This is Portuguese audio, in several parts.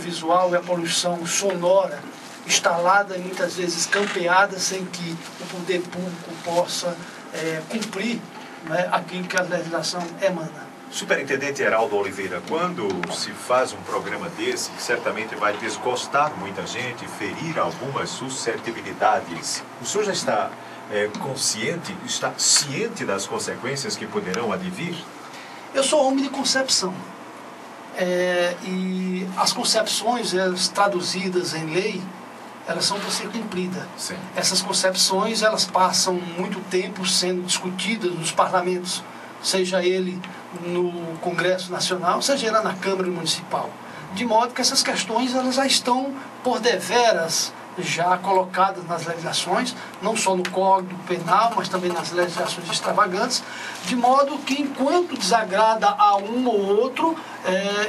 visual e a poluição sonora instalada e muitas vezes campeada sem que o poder público possa cumprir, né, aquilo que a legislação emana. Superintendente Heraldo Oliveira, quando se faz um programa desse, que certamente vai desgostar muita gente, ferir algumas suscetibilidades, o senhor já está consciente, está ciente das consequências que poderão advir? Eu sou homem de concepção. E as concepções, elas traduzidas em lei, elas são para ser cumpridas. Sim. Essas concepções, elas passam muito tempo sendo discutidas nos parlamentos, seja ele no Congresso Nacional, seja ele na Câmara Municipal. De modo que essas questões, elas já estão por deveras já colocadas nas legislações, não só no Código Penal, mas também nas legislações extravagantes, de modo que, enquanto desagrada a um ou outro,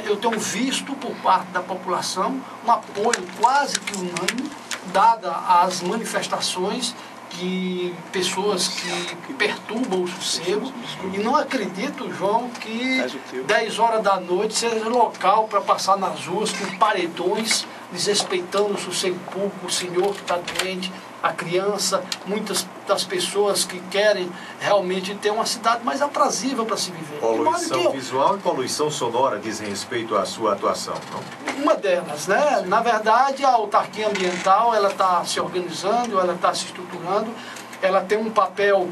eu tenho visto por parte da população um apoio quase que unânime, dada as manifestações que pessoas que perturbam o sossego, e não acredito, João, que 10 horas da noite seja local para passar nas ruas com paredões, desrespeitando o sossego público, o senhor que está doente, a criança, muitas das pessoas que querem realmente ter uma cidade mais aprazível para se viver. Poluição visual e poluição sonora dizem respeito à sua atuação, não? Uma delas, né? Na verdade, a autarquia ambiental, ela está se organizando, ela está se estruturando, ela tem um papel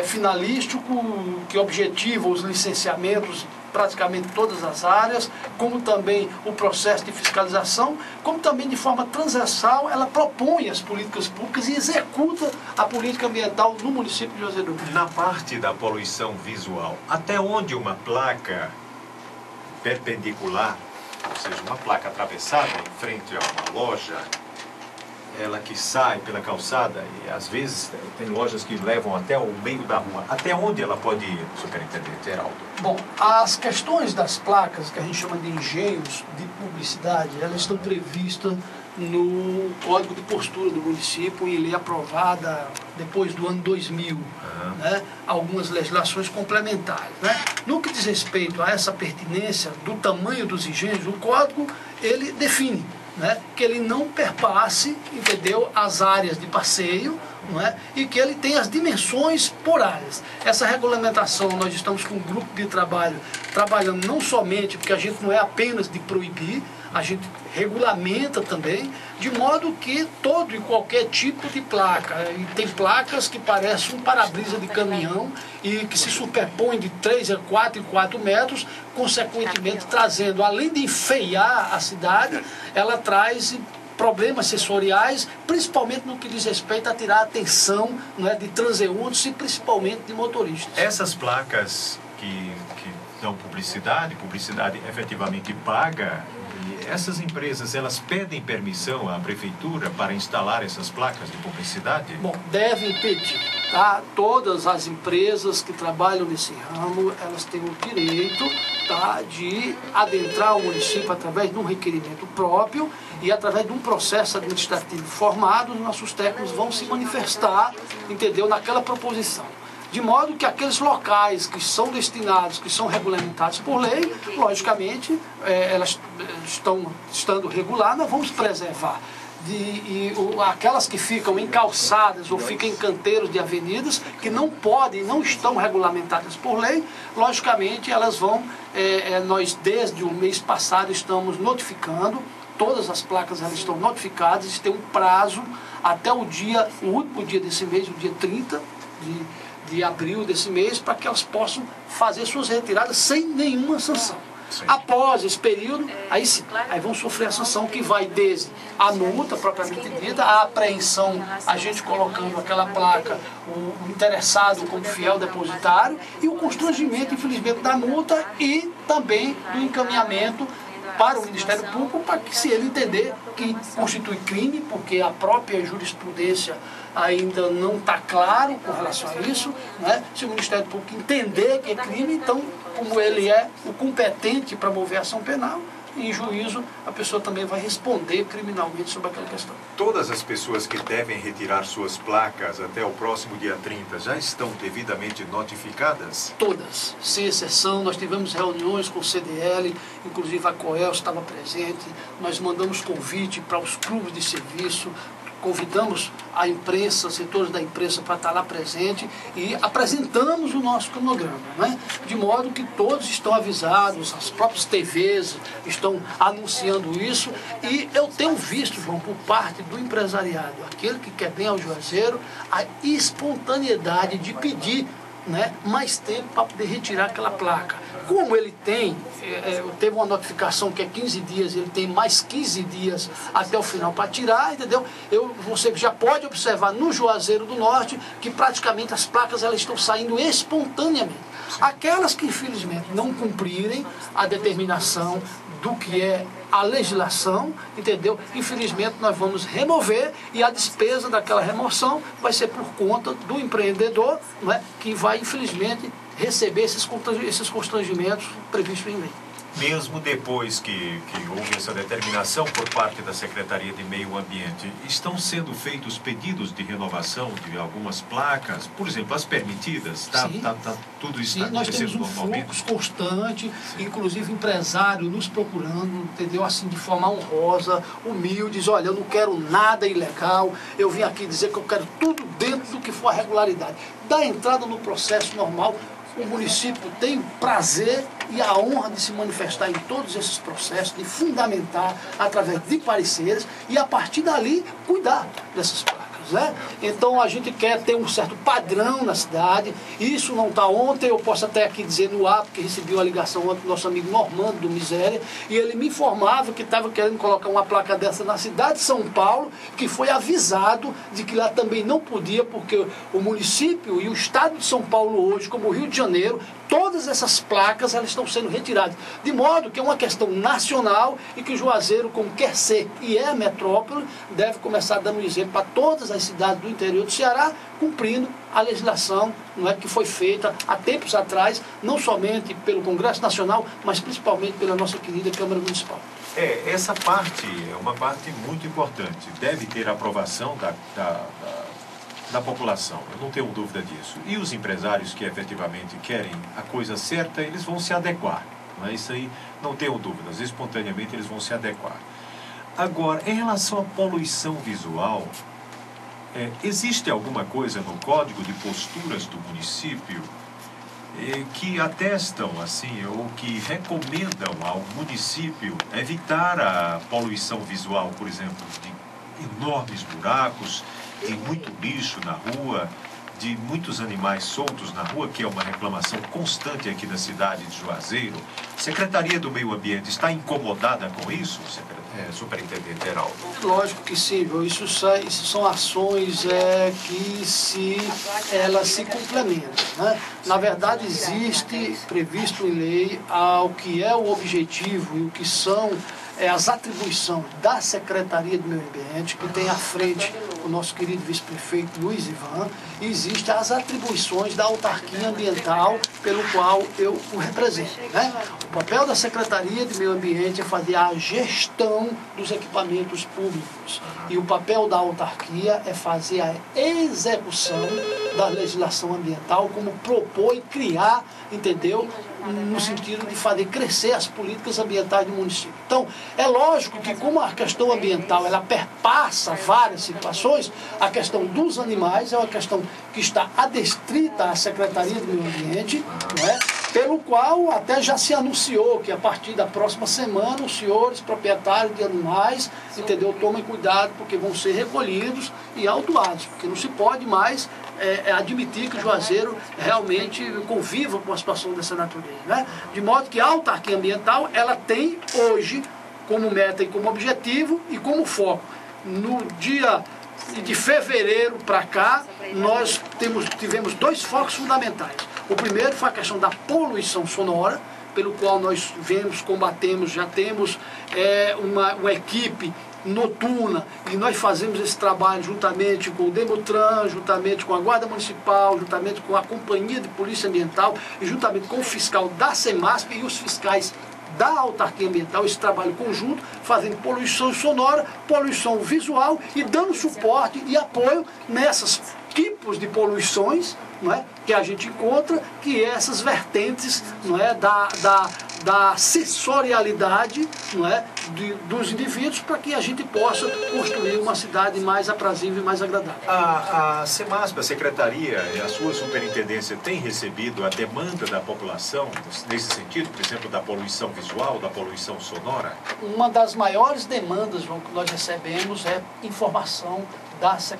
finalístico que objetiva os licenciamentos praticamente todas as áreas, como também o processo de fiscalização, como também de forma transversal ela propõe as políticas públicas e executa a política ambiental no município de Juazeiro do Rio. Na parte da poluição visual, até onde uma placa perpendicular, ou seja, uma placa atravessada em frente a uma loja, ela que sai pela calçada, e às vezes tem lojas que levam até o meio da rua. Até onde ela pode ir, superintendente Heraldo? Bom, as questões das placas, que a gente chama de engenhos de publicidade, elas estão previstas no Código de Postura do município, em lei aprovada depois do ano 2000, né? Algumas legislações complementares, né? No que diz respeito a essa pertinência do tamanho dos engenhos, o Código, ele define, né, que ele não perpasse, entendeu, as áreas de passeio, não é? E que ele tem as dimensões por áreas. Essa regulamentação, nós estamos com um grupo de trabalho trabalhando não somente, porque a gente não é apenas de proibir, a gente regulamenta também, de modo que todo e qualquer tipo de placa, e tem placas que parecem um para-brisa de caminhão e que se superpõem de 3 a 4 e 4 metros, consequentemente trazendo, além de enfeiar a cidade, ela traz problemas sensoriais, principalmente no que diz respeito a tirar a atenção, não é, de transeuntes e principalmente de motoristas. Essas placas que dão publicidade efetivamente paga, e essas empresas, elas pedem permissão à prefeitura para instalar essas placas de publicidade? Bom, devem pedir, tá? Todas as empresas que trabalham nesse ramo, elas têm o direito, tá, de adentrar o município através de um requerimento próprio e através de um processo administrativo formado, os nossos técnicos vão se manifestar, entendeu, naquela proposição. De modo que aqueles locais que são destinados, que são regulamentados por lei, logicamente, elas estando reguladas, vamos preservar. Aquelas que ficam em calçadas ou ficam em canteiros de avenidas, que não podem, não estão regulamentadas por lei, logicamente elas vão, nós desde o mês passado estamos notificando, todas as placas elas estão notificadas, tem um prazo até o último dia desse mês, o dia 30 de abril desse mês, para que elas possam fazer suas retiradas sem nenhuma sanção. Sim. Após esse período, aí sim, aí vão sofrer a sanção que vai desde a multa propriamente dita, a apreensão, a gente colocando aquela placa, o interessado como fiel depositário, e o constrangimento, infelizmente, da multa e também do encaminhamento para o Ministério Público, para que, se ele entender que constitui crime, porque a própria jurisprudência ainda não está claro com relação a isso, né? Se o Ministério Público entender que é crime, então, como ele é o competente para mover a ação penal, em juízo, a pessoa também vai responder criminalmente sobre aquela questão. Todas as pessoas que devem retirar suas placas até o próximo dia 30 já estão devidamente notificadas? Todas, sem exceção. Nós tivemos reuniões com o CDL, inclusive a COEL estava presente, nós mandamos convite para os clubes de serviço, convidamos a imprensa, setores da imprensa para estar lá presente e apresentamos o nosso cronograma, né? De modo que todos estão avisados, as próprias TVs estão anunciando isso e eu tenho visto, João, por parte do empresariado, aquele que quer bem ao Juazeiro, a espontaneidade de pedir, né, mais tempo para poder retirar aquela placa. Como ele tem, teve uma notificação que é 15 dias, ele tem mais 15 dias até o final para tirar, entendeu? Você já pode observar no Juazeiro do Norte que praticamente as placas elas estão saindo espontaneamente. Aquelas que infelizmente não cumprirem a determinação do que é a legislação, entendeu? Infelizmente nós vamos remover e a despesa daquela remoção vai ser por conta do empreendedor, não é? Que vai infelizmente receber esses constrangimentos previstos em lei. Mesmo depois que houve essa determinação por parte da Secretaria de Meio Ambiente, estão sendo feitos pedidos de renovação de algumas placas, por exemplo, as permitidas? Tudo isso está acontecendo normalmente? Nós temos um fluxo constante, inclusive empresário nos procurando, entendeu? Assim, de forma honrosa, humilde, diz, olha, eu não quero nada ilegal, eu vim aqui dizer que eu quero tudo dentro do que for a regularidade. Dá entrada no processo normal. O município tem prazer e a honra de se manifestar em todos esses processos, de fundamentar através de pareceres e a partir dali cuidar dessas placas, né? Então a gente quer ter um certo padrão na cidade. Isso não está ontem, eu posso até aqui dizer no ar, porque recebi uma ligação ontem do nosso amigo Normando do Miséria, e ele me informava que estava querendo colocar uma placa dessa na cidade de São Paulo, que foi avisado de que lá também não podia, porque o município e o estado de São Paulo hoje, como o Rio de Janeiro, todas essas placas elas estão sendo retiradas. De modo que é uma questão nacional e que o Juazeiro, como quer ser e é a metrópole, deve começar dando um exemplo para todas as cidades do interior do Ceará, cumprindo a legislação, não é, que foi feita há tempos atrás, não somente pelo Congresso Nacional, mas principalmente pela nossa querida Câmara Municipal. Essa parte é uma parte muito importante. Deve ter a aprovação da população, eu não tenho dúvida disso. E os empresários que efetivamente querem a coisa certa, eles vão se adequar. Não é? Isso aí, não tenho dúvidas, espontaneamente eles vão se adequar. Agora, em relação à poluição visual, existe alguma coisa no Código de Posturas do município que atestam, assim, ou que recomendam ao município evitar a poluição visual, por exemplo, de enormes buracos, de muito lixo na rua, de muitos animais soltos na rua, que é uma reclamação constante aqui na cidade de Juazeiro? A Secretaria do Meio Ambiente está incomodada com isso, Superintendente Heraldo? Lógico que sim, viu? Isso são ações que elas se complementam, né? Na verdade, existe previsto em lei o que é o objetivo e o que são as atribuições da Secretaria do Meio Ambiente, que tem à frente o nosso querido vice-prefeito Luiz Ivan, e existem as atribuições da autarquia ambiental pelo qual eu o represento, né? O papel da Secretaria de Meio Ambiente é fazer a gestão dos equipamentos públicos e o papel da autarquia é fazer a execução da legislação ambiental, como propor e criar, entendeu? No sentido de fazer crescer as políticas ambientais do município. Então, é lógico que como a questão ambiental ela perpassa várias situações, a questão dos animais é uma questão que está adstrita à Secretaria do Meio Ambiente, não é? Pelo qual até já se anunciou que a partir da próxima semana os senhores proprietários de animais, entendeu, tomem cuidado porque vão ser recolhidos e autuados, porque não se pode mais admitir que o Juazeiro realmente conviva com a situação dessa natureza, né? De modo que a autarquia ambiental ela tem hoje como meta e como objetivo e como foco. No dia de fevereiro para cá, nós tivemos dois focos fundamentais. O primeiro foi a questão da poluição sonora, pelo qual nós combatemos, já temos uma equipe noturna e nós fazemos esse trabalho juntamente com o Demutran, juntamente com a Guarda Municipal, juntamente com a Companhia de Polícia Ambiental e juntamente com o fiscal da CEMASP e os fiscais da autarquia ambiental, esse trabalho conjunto, fazendo poluição sonora, poluição visual e dando suporte e apoio nessas tipos de poluições, não é, que a gente encontra, que é essas vertentes, não é, da sensorialidade, não é, dos indivíduos, para que a gente possa construir uma cidade mais aprazível e mais agradável. A SEMASP, a Secretaria e a sua Superintendência tem recebido a demanda da população nesse sentido, por exemplo, da poluição visual, da poluição sonora? Uma das maiores demandas, João, que nós recebemos é informação das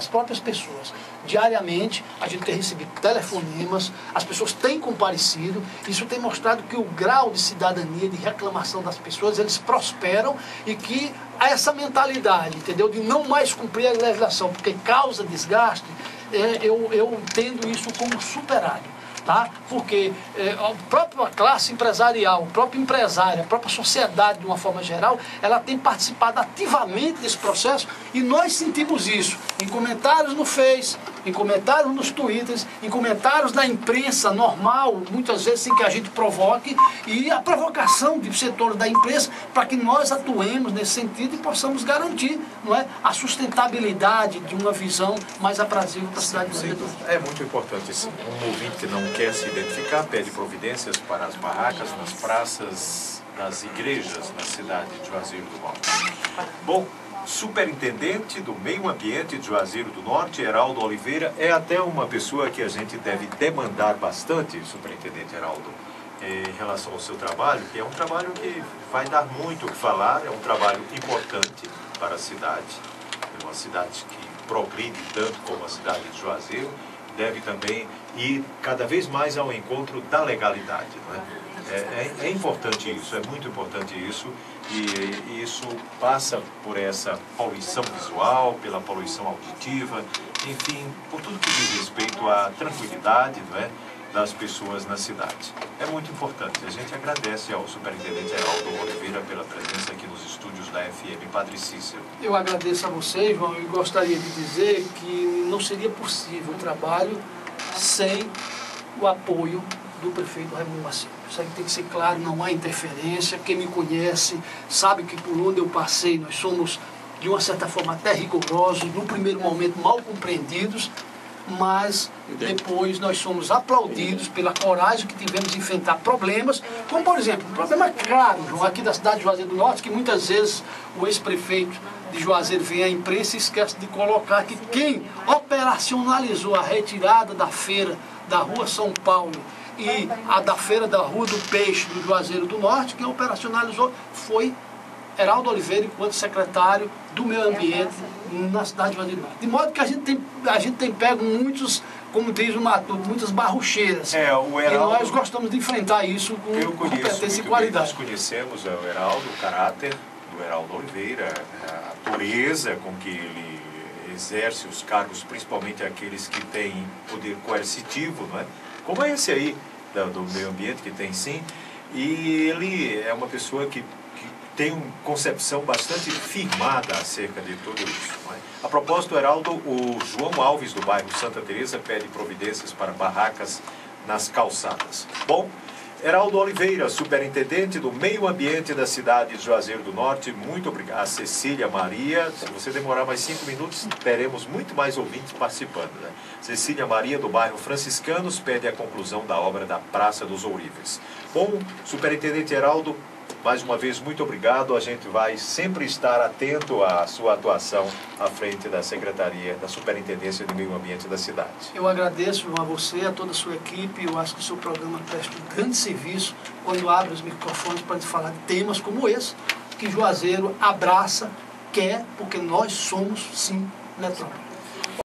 próprias pessoas. Diariamente, a gente tem recebido telefonemas, as pessoas têm comparecido, isso tem mostrado que o grau de cidadania, de reclamação das pessoas, eles prosperam e que essa mentalidade, entendeu, de não mais cumprir a legislação, porque causa desgaste, eu entendo isso como superado. Tá? Porque a própria classe empresarial, o próprio empresário, a própria sociedade, de uma forma geral, ela tem participado ativamente desse processo e nós sentimos isso em comentários no Face, em comentários nos Twitters, em comentários da imprensa normal, muitas vezes sem que a gente provoque, e a provocação de setores da imprensa para que nós atuemos nesse sentido e possamos garantir, não é, a sustentabilidade de uma visão mais aprazível para a cidade de Juazeiro do Norte. É muito importante isso. Um ouvinte que não quer se identificar pede providências para as barracas, nas praças, nas igrejas na cidade de Juazeiro do Norte. Bom, Superintendente do Meio Ambiente de Juazeiro do Norte, Heraldo Oliveira, é até uma pessoa que a gente deve demandar bastante, Superintendente Heraldo, em relação ao seu trabalho, que é um trabalho que vai dar muito o que falar, é um trabalho importante para a cidade, é uma cidade que progride tanto como a cidade de Juazeiro, deve também ir cada vez mais ao encontro da legalidade, não é? É importante isso, é muito importante isso, e isso passa por essa poluição visual, pela poluição auditiva, enfim, por tudo que diz respeito à tranquilidade, não é, das pessoas na cidade. É muito importante. A gente agradece ao Superintendente Heraldo Oliveira pela presença aqui nos estúdios da FM Padre Cícero. Eu agradeço a você, João, e gostaria de dizer que não seria possível o trabalho sem o apoio do prefeito Raimundo Macedo. Isso aí tem que ser claro, não há interferência. Quem me conhece sabe que por onde eu passei nós somos, de uma certa forma, até rigorosos, no primeiro momento mal compreendidos, mas depois nós somos aplaudidos pela coragem que tivemos de enfrentar problemas, como por exemplo, um problema claro, João, aqui da cidade de Juazeiro do Norte, que muitas vezes o ex-prefeito de Juazeiro vem à imprensa e esquece de colocar que quem operacionalizou a retirada da feira da Rua São Paulo e a da feira da Rua do Peixe do Juazeiro do Norte, quem operacionalizou foi Heraldo Oliveira, enquanto secretário do Meio Ambiente na cidade de Juazeiro do Norte. De modo que a gente tem pego muitos, como diz o Matuto, muitas barrucheiras. O Heraldo, e nós gostamos de enfrentar isso com competência e qualidade. Nós conhecemos o Heraldo, o caráter do Heraldo Oliveira, a pureza com que ele exerce os cargos, principalmente aqueles que têm poder coercitivo, não é? Como é esse aí do meio ambiente, que tem sim, e ele é uma pessoa que tem uma concepção bastante firmada acerca de tudo isso. Não é? A propósito, Heraldo, o João Alves, do bairro Santa Teresa, pede providências para barracas nas calçadas. Bom, Heraldo Oliveira, superintendente do meio ambiente da cidade de Juazeiro do Norte, muito obrigado. A Cecília Maria, se você demorar mais 5 minutos, teremos muito mais ouvintes participando, né? Cecília Maria, do bairro Franciscanos, pede a conclusão da obra da Praça dos Ouríveis. Bom, superintendente Heraldo, mais uma vez, muito obrigado. A gente vai sempre estar atento à sua atuação à frente da Secretaria, da Superintendência de Meio Ambiente da cidade. Eu agradeço a você, a toda a sua equipe. Eu acho que o seu programa presta um grande serviço quando abre os microfones para falar de temas como esse, que Juazeiro abraça, quer, porque nós somos, sim, metrópole.